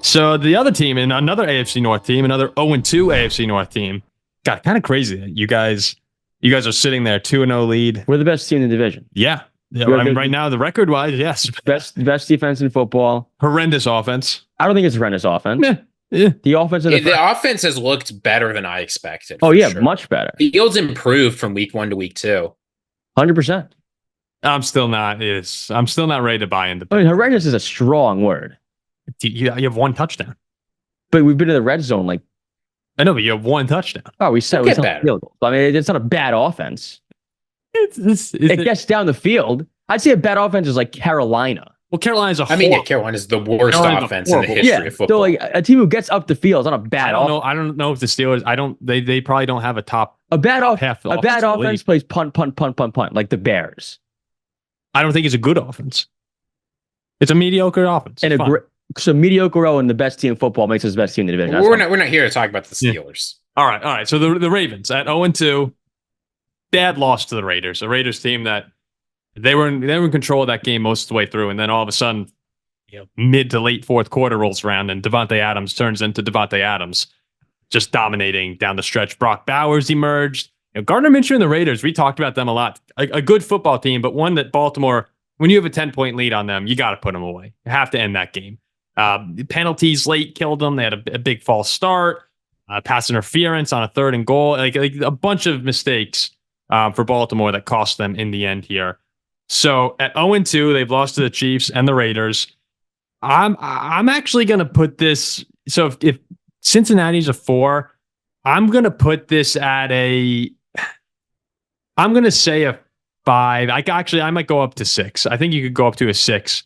So the other team, and another AFC North team, another 0-2 AFC North team, got kind of crazy. You guys are sitting there 2-0 lead. We're the best team in the division. Yeah. I mean, right now, the record-wise, yes. Best defense in football. Horrendous offense. I don't think it's horrendous offense. Yeah. The offense offense has looked better than I expected. Oh, yeah, sure. Much better. Fields improved from week 1 to week 2. 100%. I'm still not ready to buy into. I mean, horrendous is a strong word. You have one touchdown. But we've been in the red zone like. I know, but you have one touchdown. Oh, we said field goal. I mean, it's not a bad offense. It gets down the field. I'd say a bad offense is like Carolina. Well, Carolina's Carolina's the worst offense in the history of football. So like a team who gets up the field is not a bad offense. I don't know if the Steelers. They probably don't have a top. A bad offense plays punt like the Bears. I don't think it's a good offense. It's a mediocre offense. And so mediocre and the best team in football makes us the best team in the division. We're not here to talk about the Steelers. Yeah. All right. So the Ravens at 0-2, bad loss to the Raiders. A Raiders team that they were in control of that game most of the way through, and then all of a sudden, mid to late fourth quarter rolls around, and Devontae Adams turns into Devontae Adams, just dominating down the stretch. Brock Bowers emerged. Gardner Minshew and the Raiders, we talked about them a lot. A good football team, but one that Baltimore, when you have a 10-point lead on them, you got to put them away. You have to end that game. Penalties late killed them. They had a big false start, pass interference on a 3rd and goal, like a bunch of mistakes for Baltimore that cost them in the end here. So at 0-2, they've lost to the Chiefs and the Raiders. I'm actually going to put this. So if Cincinnati's a 4, I'm going to put this at I'm going to say a 5. I might go up to 6. I think you could go up to a 6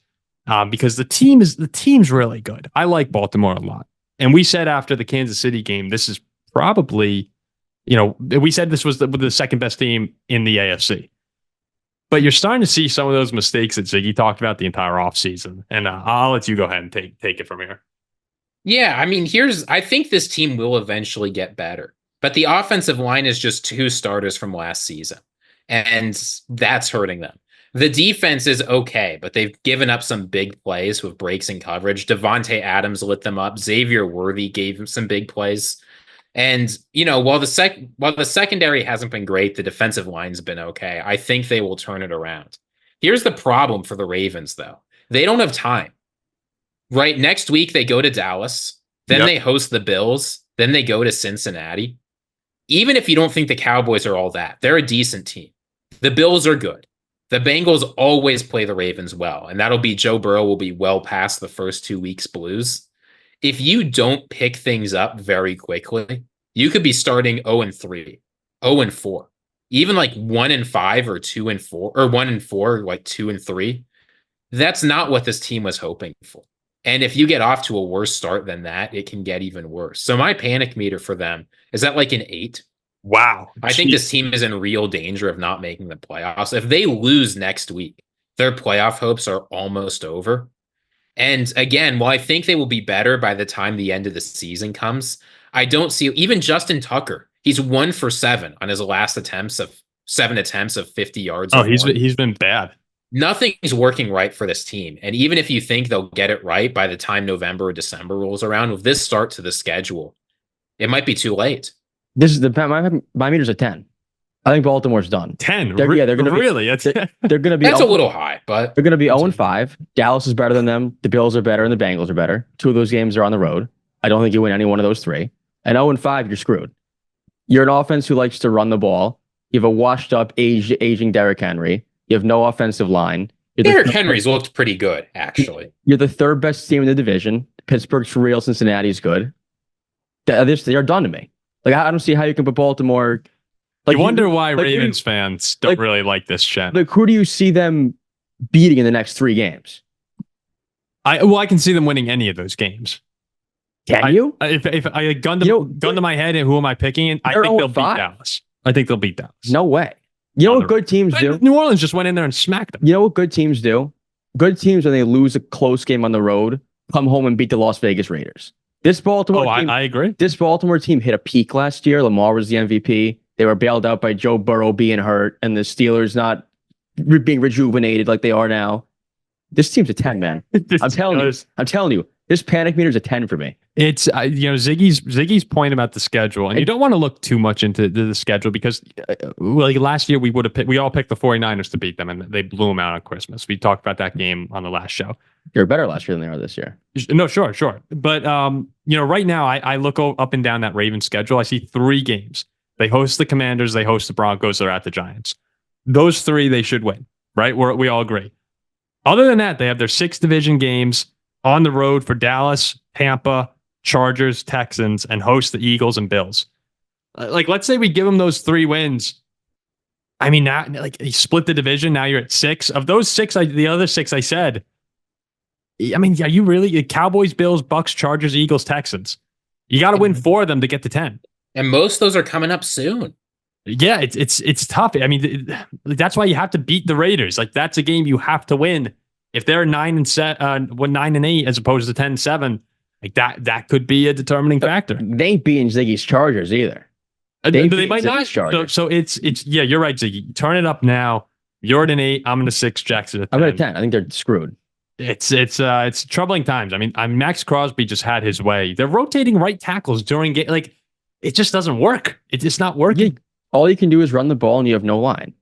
because the team's really good. I like Baltimore a lot. And we said after the Kansas City game, this is probably, we said this was the second best team in the AFC. But you're starting to see some of those mistakes that Ziggy talked about the entire offseason. And I'll let you go ahead and take it from here. Yeah, I mean, I think this team will eventually get better. But the offensive line is just 2 starters from last season. And that's hurting them. The defense is okay, but they've given up some big plays with breaks in coverage. Devontae Adams lit them up. Xavier Worthy gave him some big plays. And, while the secondary hasn't been great, the defensive line's been okay. I think they will turn it around. Here's the problem for the Ravens, though. They don't have time. Right? Next week, they go to Dallas. Then they host the Bills. Then they go to Cincinnati. Even if you don't think the Cowboys are all that, they're a decent team. The Bills are good. The Bengals always play the Ravens well, and Joe Burrow will be well past the first 2 weeks blues. If you don't pick things up very quickly, you could be starting 0-3, 0-4, even like 1-5 or 2-4, or 1-4, like 2-3. That's not what this team was hoping for. And if you get off to a worse start than that, it can get even worse. So my panic meter for them is at like an 8. Wow. I think this team is in real danger of not making the playoffs. If they lose next week, their playoff hopes are almost over. And again, while I think they will be better by the time the end of the season comes, I don't see even Justin Tucker. He's 1 for 7 on his last seven attempts of 50 yards. Oh, he's been bad. Nothing's working right for this team. And even if you think they'll get it right by the time November or December rolls around, with this start to the schedule, it might be too late. This is my meter's a 10. I think Baltimore's done. 10? They're going to be really. They're going to be. That's a little high, but they're going to be 0-5. Dallas is better than them. The Bills are better, and the Bengals are better. 2 of those games are on the road. I don't think you win any one of those 3. And 0-5, you're screwed. You're an offense who likes to run the ball. You have a washed-up, aging Derrick Henry. You have no offensive line. Derrick Henry's looked pretty good, actually. You're the 3rd best team in the division. Pittsburgh's for real. Cincinnati's good. They're done to me. Like I don't see how you can put Baltimore. Like, you wonder why Ravens fans don't really like this Chen. Like, who do you see them beating in the next 3 games? I can see them winning any of those games. Can you? If I gun to my head and who am I picking? I think they'll beat Dallas. I think they'll beat Dallas. No way. You know what good teams do? New Orleans just went in there and smacked them. You know what good teams do? Good teams, when they lose a close game on the road, come home and beat the Las Vegas Raiders. This Baltimore team, I agree. This Baltimore team hit a peak last year. Lamar was the MVP. They were bailed out by Joe Burrow being hurt, and the Steelers not being rejuvenated like they are now. This team's a 10, man. I'm telling you. His panic meter's a 10 for me. It's Ziggy's point about the schedule, and you don't want to look too much into the schedule because like last year we all picked the 49ers to beat them, and they blew them out on Christmas. We talked about that game on the last show. They're better last year than they are this year. No, sure. But right now I look up and down that Ravens schedule. I see 3 games. They host the Commanders, they host the Broncos, they're at the Giants. Those 3 they should win, right? We all agree. Other than that, they have their 6 division games on the road for Dallas, Tampa, Chargers, Texans, and host the Eagles and Bills. Like, let's say we give them those 3 wins. I mean, now, like, you split the division. Now you're at 6. Of those 6, the other 6 I said, I mean, are you really Cowboys, Bills, Bucks, Chargers, Eagles, Texans? You got to win 4 of them to get to 10. And most of those are coming up soon. Yeah, it's tough. I mean, that's why you have to beat the Raiders. Like, that's a game you have to win. If they're 9-8 as opposed to 10-7, like that could be a determining factor. They ain't beating Ziggy's Chargers either. They might not. So it's yeah, you're right, Ziggy. Turn it up now. You're at an 8. I'm in a 6. Jackson at 10. I'm at a 10. I think they're screwed. It's troubling times. I mean, Max Crosby just had his way. They're rotating right tackles during game. Like, it just doesn't work. It's not working. All you can do is run the ball, and you have no line.